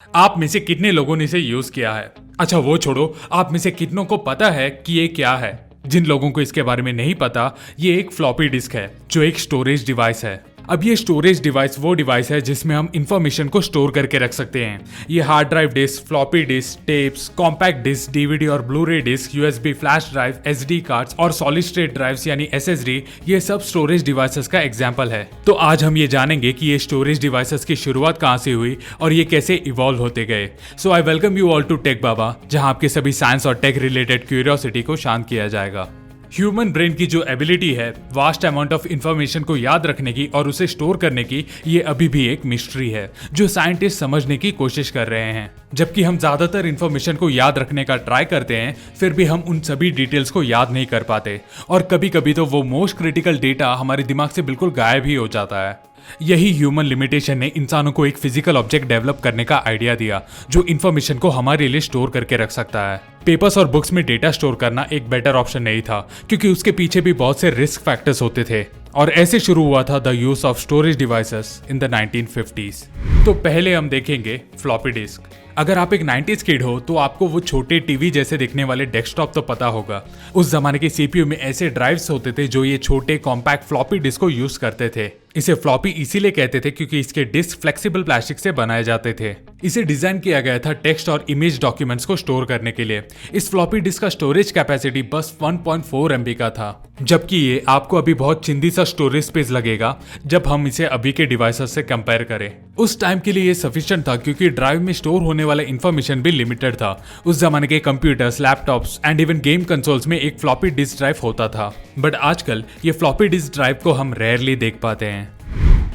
आप में से कितने लोगों ने इसे यूज किया है? अच्छा वो छोड़ो, आप में से कितनों को पता है कि ये क्या है? जिन लोगों को इसके बारे में नहीं पता, ये एक फ्लॉपी डिस्क है जो एक स्टोरेज डिवाइस है। अब ये स्टोरेज डिवाइस वो डिवाइस है जिसमें हम इंफॉर्मेशन को स्टोर करके रख सकते हैं। ये hard drive disk, floppy disk, tapes, compact disk, DVD और Blu ray disk, USB flash drive, SD cards और सॉलिड स्टेट ड्राइव्स यानी एसएसडी, ये सब स्टोरेज डिवाइसेस का एग्जांपल है। तो आज हम ये जानेंगे कि ये स्टोरेज डिवाइसेस की शुरुआत कहाँ से हुई और ये कैसे इवॉल्व होते गए। So I welcome you all to tech Baba, जहाँ आपके सभी साइंस और टेक रिलेटेड क्यूरियोसिटी को शांत किया जाएगा। ह्यूमन ब्रेन की जो एबिलिटी है वास्ट अमाउंट ऑफ इंफॉर्मेशन को याद रखने की और उसे स्टोर करने की, ये अभी भी एक मिस्ट्री है जो साइंटिस्ट समझने की कोशिश कर रहे हैं। जबकि हम ज्यादातर इंफॉर्मेशन को याद रखने का ट्राई करते हैं, फिर भी हम उन सभी डिटेल्स को याद नहीं कर पाते और कभी कभी तो वो मोस्ट क्रिटिकल डेटा हमारे दिमाग से बिल्कुल गायब ही हो जाता है। यही ह्यूमन लिमिटेशन ने इंसानों को एक फिजिकल ऑब्जेक्ट डेवलप करने का आइडिया दिया जो इंफॉर्मेशन को हमारे लिए स्टोर करके रख सकता है। पेपर्स और बुक्स में डेटा स्टोर करना एक बेटर ऑप्शन नहीं था क्योंकि उसके पीछे भी बहुत से रिस्क फैक्टर्स होते थे और ऐसे शुरू हुआ था the use of storage devices in the 1950s। तो पहले हम देखेंगे फ्लॉपी डिस्क। अगर आप एक 90s किड हो तो आपको वो छोटे टीवी जैसे दिखने वाले डेस्कटॉप तो पता होगा। उस जमाने के सीपीयू में ऐसे ड्राइव्स होते थे जो ये छोटे कॉम्पैक्ट फ्लॉपी डिस्क को यूज करते थे। इसे फ्लॉपी इसीलिए कहते थे क्योंकि इसके डिस्क फ्लेक्सिबल प्लास्टिक से बनाए जाते थे। इसे डिजाइन किया गया था टेक्स्ट और इमेज डॉक्यूमेंट्स को स्टोर करने के लिए। इस फ्लॉपी डिस्क का स्टोरेज कैपेसिटी बस 1.4 MB का था, जबकि ये आपको अभी बहुत चिंदी सा स्टोरेज स्पेस लगेगा जब हम इसे अभी के डिवाइसेस से कंपेयर करें। उस टाइम के लिए ये सफिशिएंट था क्योंकि ड्राइव में स्टोर होने वाला इंफॉर्मेशन भी लिमिटेड था। उस जमाने के computers, laptops and even game consoles में एक फ्लॉपी डिस्क ड्राइव होता था, बट आजकल ये फ्लॉपी डिस्क ड्राइव को हम रेयरली देख पाते हैं।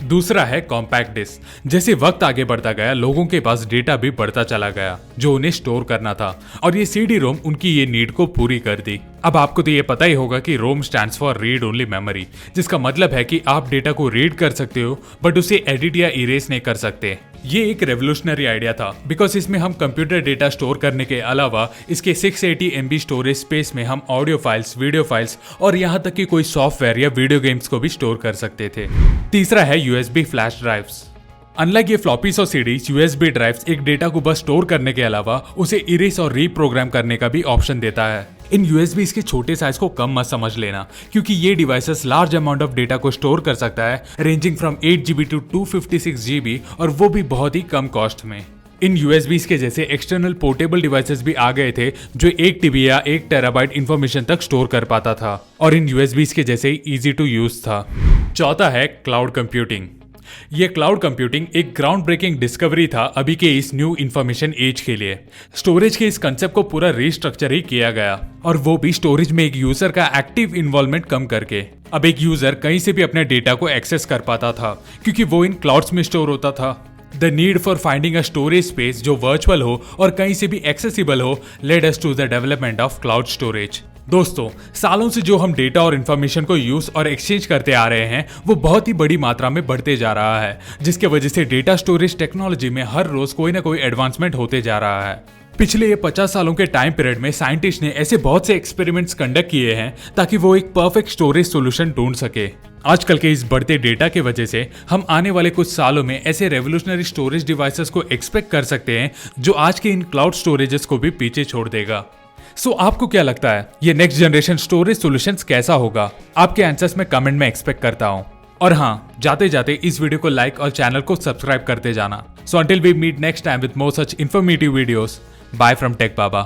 दूसरा है कॉम्पैक्ट डिस्क। जैसे वक्त आगे बढ़ता गया, लोगों के पास डेटा भी बढ़ता चला गया जो उन्हें स्टोर करना था और ये सीडी रोम उनकी ये नीड को पूरी कर दी। अब आपको तो ये पता ही होगा कि रोम stands for read only memory, जिसका मतलब है कि आप डेटा को रीड कर सकते हो बट उसे एडिट या इरेज नहीं कर सकते। ये एक रेवोल्यूशनरी आइडिया था बिकॉज इसमें हम कंप्यूटर डेटा स्टोर करने के अलावा इसके 680 MB स्टोरेज स्पेस में हम ऑडियो फाइल्स, वीडियो फाइल्स और यहाँ तक कि कोई सॉफ्टवेयर या वीडियो गेम्स को भी स्टोर कर सकते थे। तीसरा है यूएसबी फ्लैश ड्राइव्स। अनलाइक ये फ्लॉपीज और सीडीज, यूएसबी ड्राइव्स एक डेटा को बस स्टोर करने के अलावा उसे इरेज और रीप्रोग्राम करने का भी ऑप्शन देता है। इन यूएसबी के छोटे साइज को कम मत समझ लेना क्योंकि ये devices large amount of data को स्टोर कर सकता है, ranging from 8 GB to 256 GB और वो भी बहुत ही कम कॉस्ट में। इन यूएसबीज के जैसे एक्सटर्नल पोर्टेबल डिवाइसेस भी आ गए थे जो 1 TB या 1 TB इंफॉर्मेशन तक स्टोर कर पाता था और इन यूएसबीज के जैसे इजी टू यूज था। चौथा है क्लाउड कंप्यूटिंग। ये क्लाउड कंप्यूटिंग एक ग्राउंड ब्रेकिंग डिस्कवरी था अभी के इस न्यू इंफॉर्मेशन एज के लिए। स्टोरेज के इस कंसेप्ट को पूरा रीस्ट्रक्चर ही किया गया और वो भी स्टोरेज में एक यूजर का एक्टिव इन्वॉल्वमेंट कम करके। अब एक यूजर कहीं से भी अपने डेटा को एक्सेस कर पाता था क्योंकि वो इन क्लाउड्स में स्टोर होता था। The need for finding a storage space जो वर्चुअल हो और कहीं से भी एक्सेसिबल हो led us to the development of cloud storage. दोस्तों, सालों से जो हम डेटा और इंफॉर्मेशन को यूज और एक्सचेंज करते आ रहे हैं वो बहुत ही बड़ी मात्रा में बढ़ते जा रहा है, जिसके वजह से डेटा स्टोरेज टेक्नोलॉजी में हर रोज कोई ना कोई एडवांसमेंट होते जा रहा है। पिछले ये 50 सालों के टाइम पीरियड में साइंटिस्ट ने ऐसे बहुत से एक्सपेरिमेंट्स कंडक्ट किए हैं ताकि वो एक परफेक्ट स्टोरेज सॉल्यूशन ढूंढ सके। आजकल के इस बढ़ते डेटा के वजह से हम आने वाले कुछ सालों में ऐसे रेवोल्यूशनरी स्टोरेज डिवाइसेस को एक्सपेक्ट कर सकते हैं जो आज के इन क्लाउड स्टोरेजेस को भी पीछे छोड़ देगा। सो आपको क्या लगता है ये नेक्स्ट जनरेशन स्टोरेज सॉल्यूशंस कैसा होगा? आपके आंसर्स में कमेंट में एक्सपेक्ट करता हूँ। और हाँ, जाते जाते इस वीडियो को लाइक और चैनल को सब्सक्राइब करते जाना। So until we meet next time with more such informative videos, bye from tech Baba.